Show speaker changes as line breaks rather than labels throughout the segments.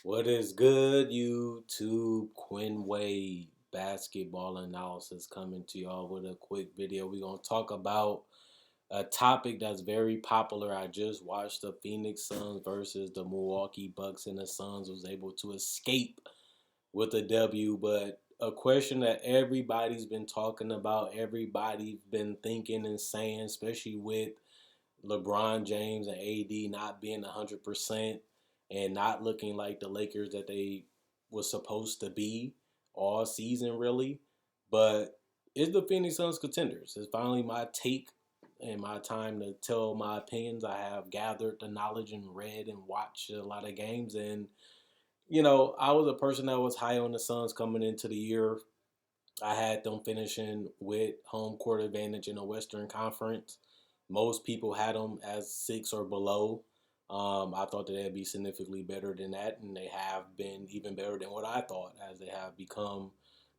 What is good, YouTube? Quinn Wade basketball analysis coming to y'all with a quick video. We're going to talk about a topic that's very popular. I just watched the Phoenix Suns versus the Milwaukee Bucks, and the Suns was able to escape with a W. But a question that everybody's been talking about, everybody's been thinking and saying, especially with LeBron James and AD not being 100% and not looking like the Lakers that they was supposed to be all season, really. But it's the Phoenix Suns contenders. It's finally my take and my time to tell my opinions. I have gathered the knowledge and read and watched a lot of games. And, I was a person that was high on the Suns coming into the year. I had them finishing with home court advantage in the Western Conference. Most people had them as six or below. I thought that they'd be significantly better than that, and they have been even better than what I thought, as they have become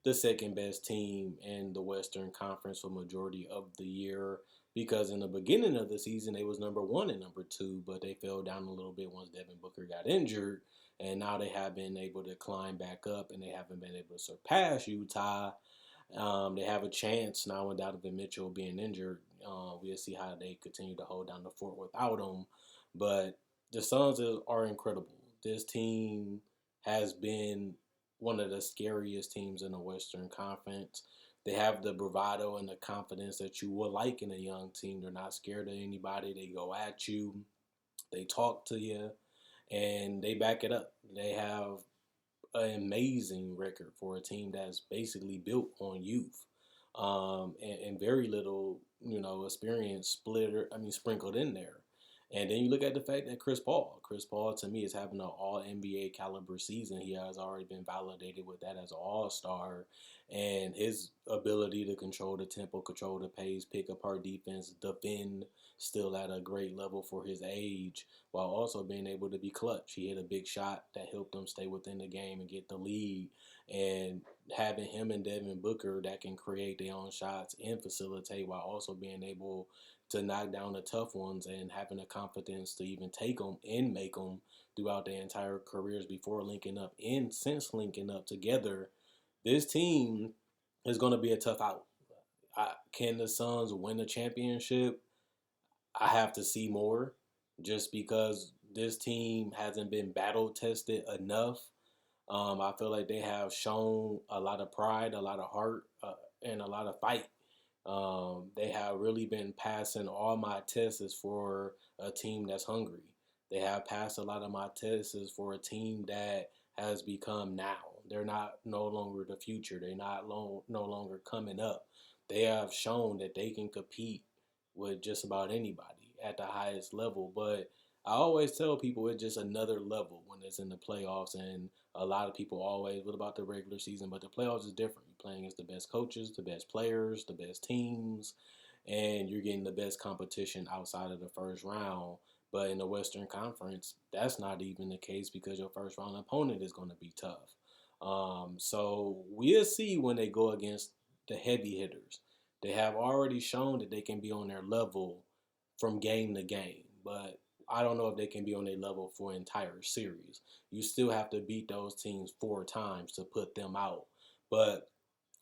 the second best team in the Western Conference for majority of the year. Because in the beginning of the season, they was number one and number two, but they fell down a little bit once Devin Booker got injured, and now they have been able to climb back up, and they haven't been able to surpass Utah. They have a chance now with Donovan Mitchell being injured. We'll see how they continue to hold down the fort without him. But the Suns are incredible. This team has been one of the scariest teams in the Western Conference. They have the bravado and the confidence that you would like in a young team. They're not scared of anybody. They go at you. They talk to you, and they back it up. They have an amazing record for a team that's basically built on youth, and very little, experience sprinkled in there. And then you look at the fact that Chris Paul. Chris Paul, to me, is having an All NBA caliber season. He has already been validated with that as an All Star, and his ability to control the tempo, control the pace, pick apart defense, defend, still at a great level for his age, while also being able to be clutch. He hit a big shot that helped them stay within the game and get the lead. And having him and Devin Booker that can create their own shots and facilitate while also being able to knock down the tough ones and having the confidence to even take them and make them throughout their entire careers before linking up and since linking up together, this team is going to be a tough out. Can the Suns win a championship? I have to see more, just because this team hasn't been battle tested enough. I feel like they have shown a lot of pride, a lot of heart, and a lot of fight. They have really been passing all my tests for a team that's hungry. They have passed a lot of my tests for a team that has become now. They're not no longer the future. They're not no longer coming up. They have shown that they can compete with just about anybody at the highest level. But I always tell people it's just another level when it's in the playoffs. And a lot of people always, what about the regular season? But the playoffs is different. You're playing against the best coaches, the best players, the best teams, and you're getting the best competition outside of the first round. But in the Western Conference, that's not even the case because your first round opponent is going to be tough. So we'll see when they go against the heavy hitters. They have already shown that they can be on their level from game to game, but I don't know if they can be on their level for an entire series. You still have to beat those teams four times to put them out. But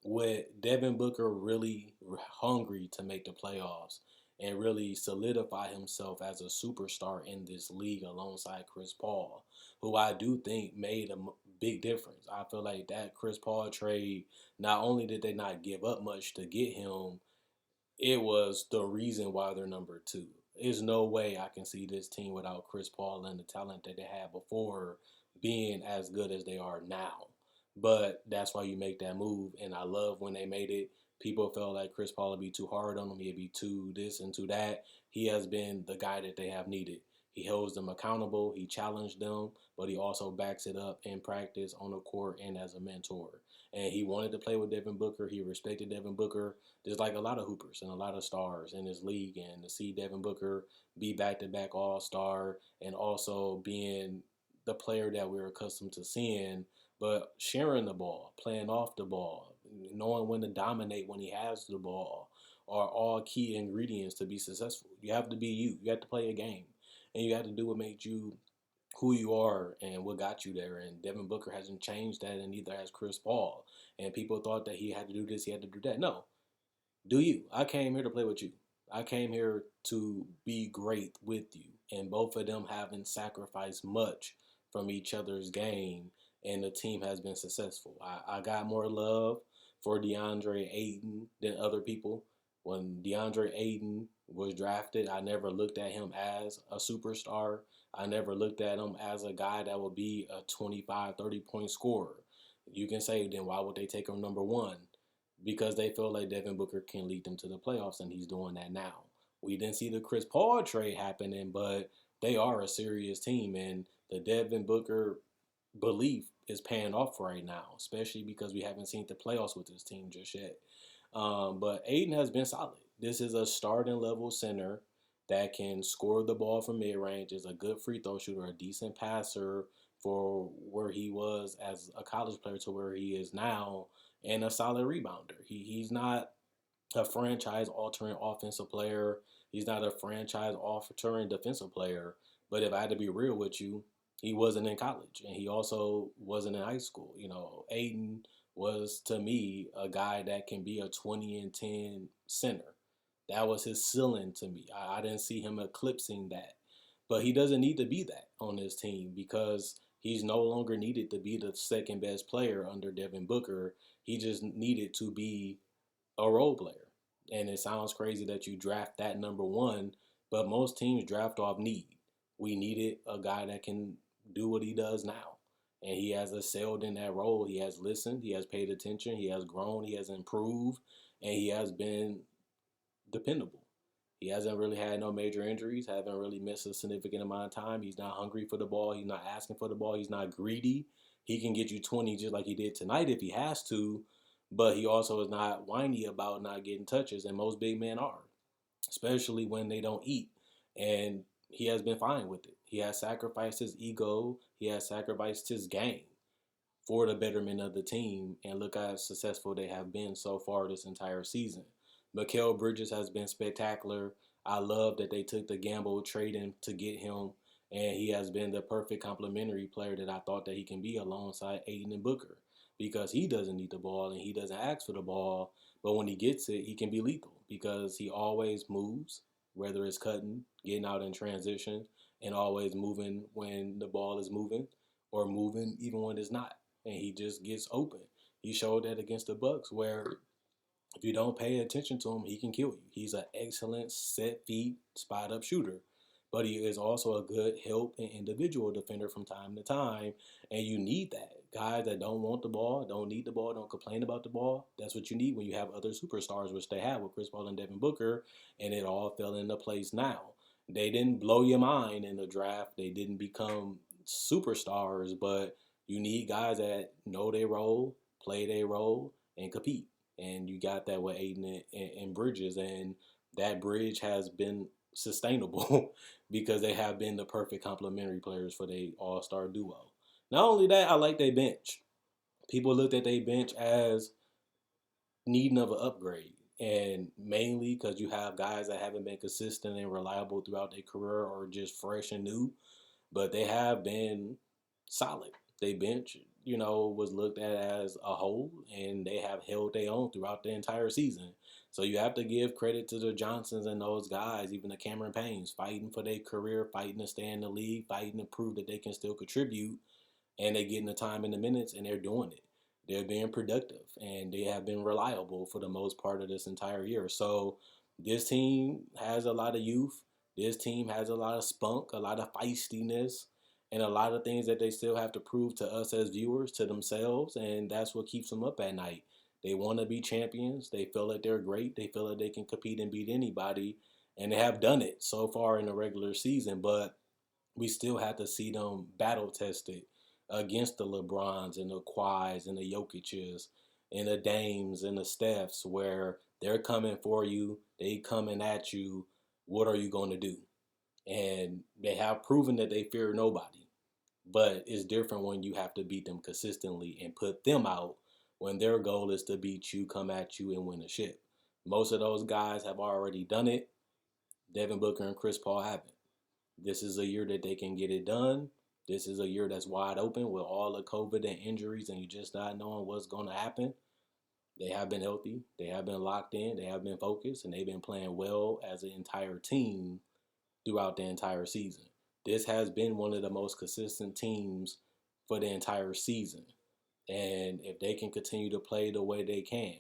with Devin Booker really hungry to make the playoffs and really solidify himself as a superstar in this league alongside Chris Paul, who I do think made a big difference. I feel like that Chris Paul trade, not only did they not give up much to get him, it was the reason why they're number two. There's no way I can see this team without Chris Paul and the talent that they had before being as good as they are now. But that's why you make that move, and I love when they made it. People felt like Chris Paul would be too hard on him. He'd be too this and too that. He has been the guy that they have needed. He holds them accountable. He challenged them, but he also backs it up in practice, on the court, and as a mentor. And he wanted to play with Devin Booker. He respected Devin Booker. There's like a lot of hoopers and a lot of stars in this league, and to see Devin Booker be back-to-back All-Star and also being the player that we're accustomed to seeing, but sharing the ball, playing off the ball, knowing when to dominate when he has the ball, are all key ingredients to be successful. You have to be you. You have to play a game, and you have to do what makes you who you are and what got you there. And Devin Booker hasn't changed that, and neither has Chris Paul. And people thought that he had to do this, he had to do that. No, do you? I came here to play with you. I came here to be great with you. And both of them haven't sacrificed much from each other's game, and the team has been successful. I got more love for DeAndre Ayton than other people. When DeAndre Ayton was drafted, I never looked at him as a superstar. I never looked at him as a guy that would be a 25, 30-point scorer. You can say, then why would they take him number one? Because they feel like Devin Booker can lead them to the playoffs, and he's doing that now. We didn't see the Chris Paul trade happening, but they are a serious team, and the Devin Booker belief is paying off right now, especially because we haven't seen the playoffs with this team just yet. But Aiden has been solid. This is a starting level center that can score the ball from mid range, is a good free throw shooter, a decent passer for where he was as a college player to where he is now, and a solid rebounder. He's not a franchise altering offensive player. He's not a franchise altering defensive player. But if I had to be real with you, he wasn't in college, and he also wasn't in high school. You know, Aiden was to me a guy that can be a 20 and 10 center. That was his ceiling to me. I didn't see him eclipsing that. But he doesn't need to be that on this team because he's no longer needed to be the second best player under Devin Booker. He just needed to be a role player. And it sounds crazy that you draft that number one, but most teams draft off need. We needed a guy that can do what he does now. And he has excelled in that role. He has listened, he has paid attention, he has grown, he has improved, and he has been dependable. He hasn't really had no major injuries, haven't really missed a significant amount of time. He's not hungry for the ball. He's not asking for the ball. He's not greedy. He can get you 20 just like he did tonight if he has to, but he also is not whiny about not getting touches, and most big men are, especially when they don't eat. And he has been fine with it. He has sacrificed his ego. He has sacrificed his game for the betterment of the team, and look how successful they have been so far this entire season. Mikal Bridges has been spectacular. I love that they took the gamble trading to get him, and he has been the perfect complementary player that I thought that he can be alongside Aiden and Booker because he doesn't need the ball and he doesn't ask for the ball, but when he gets it, he can be lethal because he always moves, whether it's cutting, getting out in transition, and always moving when the ball is moving or moving even when it's not, and he just gets open. He showed that against the Bucks, where if you don't pay attention to him, he can kill you. He's an excellent set feet, spot up shooter, but he is also a good help and individual defender from time to time, and you need that. Guys that don't want the ball, don't need the ball, don't complain about the ball. That's what you need when you have other superstars, which they have with Chris Paul and Devin Booker, and it all fell into place now. They didn't blow your mind in the draft. They didn't become superstars, but you need guys that know their role, play their role, and compete. And you got that with Aiden and Bridges, and that bridge has been sustainable because they have been the perfect complementary players for the All Star duo. Not only that, I like their bench. People looked at their bench as needing of an upgrade, and mainly because you have guys that haven't been consistent and reliable throughout their career or just fresh and new, but they have been solid. They bench, was looked at as a whole, and they have held their own throughout the entire season. So you have to give credit to the Johnsons and those guys, even the Cameron Paynes, fighting for their career, fighting to stay in the league, fighting to prove that they can still contribute, and they're getting the time and the minutes, and they're doing it. They're being productive, and they have been reliable for the most part of this entire year. So this team has a lot of youth. This team has a lot of spunk, a lot of feistiness, and a lot of things that they still have to prove to us as viewers, to themselves, and that's what keeps them up at night. They want to be champions. They feel that they're great. They feel that they can compete and beat anybody, and they have done it so far in the regular season, but we still have to see them battle tested against the LeBrons and the Kawhis and the Jokic's and the Dames and the Stephs, where they're coming for you, they coming at you. What are you going to do? And they have proven that they fear nobody. But it's different when you have to beat them consistently and put them out when their goal is to beat you, come at you, and win a ship. Most of those guys have already done it. Devin Booker and Chris Paul haven't. This is a year that they can get it done. This is a year that's wide open with all the COVID and injuries, and you just not knowing what's going to happen. They have been healthy, they have been locked in, they have been focused, and they've been playing well as an entire team throughout the entire season. This has been one of the most consistent teams for the entire season. And if they can continue to play the way they can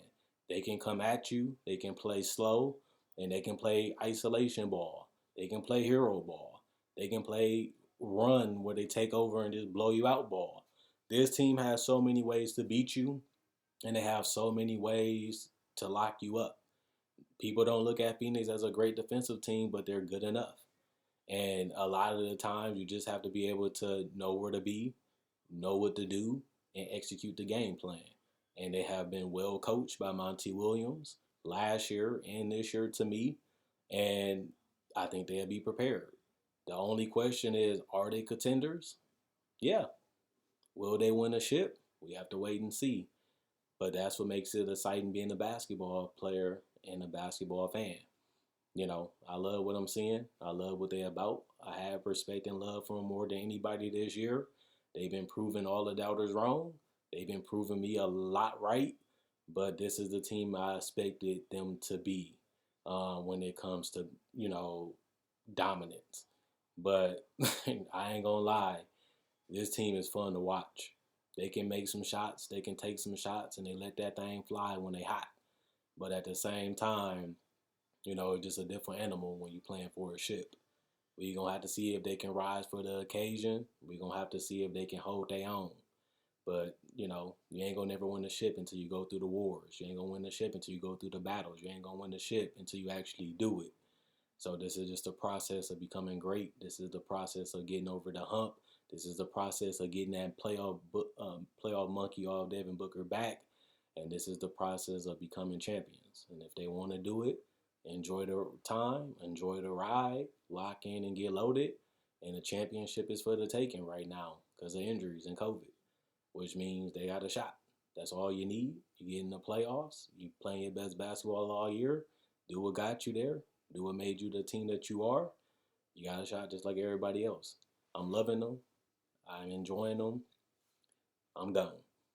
come at you, they can play slow, and they can play isolation ball. They can play hero ball. They can play run where they take over and just blow you out ball. This team has so many ways to beat you, and they have so many ways to lock you up. People don't look at Phoenix as a great defensive team, but they're good enough. And a lot of the times, you just have to be able to know where to be, know what to do, and execute the game plan. And they have been well coached by Monty Williams last year and this year to me. And I think they'll be prepared. The only question is, are they contenders? Yeah. Will they win a ship? We have to wait and see. But that's what makes it exciting being a basketball player and a basketball fan. I love what I'm seeing. I love what they're about. I have respect and love for them more than anybody this year. They've been proving all the doubters wrong. They've been proving me a lot right. But this is the team I expected them to be when it comes to, dominance. But I ain't going to lie. This team is fun to watch. They can make some shots. They can take some shots. And they let that thing fly when they hot. But at the same time, it's just a different animal when you're playing for a ship. We're going to have to see if they can rise for the occasion. We're going to have to see if they can hold their own. But, you ain't going to never win the ship until you go through the wars. You ain't going to win the ship until you go through the battles. You ain't going to win the ship until you actually do it. So this is just a process of becoming great. This is the process of getting over the hump. This is the process of getting that playoff monkey off Devin Booker back. And this is the process of becoming champions. And if they want to do it, enjoy the time, enjoy the ride, lock in and get loaded. And the championship is for the taking right now because of injuries and COVID, which means they got a shot. That's all you need. You get in the playoffs. You playing your best basketball all year. Do what got you there. Do what made you the team that you are. You got a shot just like everybody else. I'm loving them. I'm enjoying them. I'm done.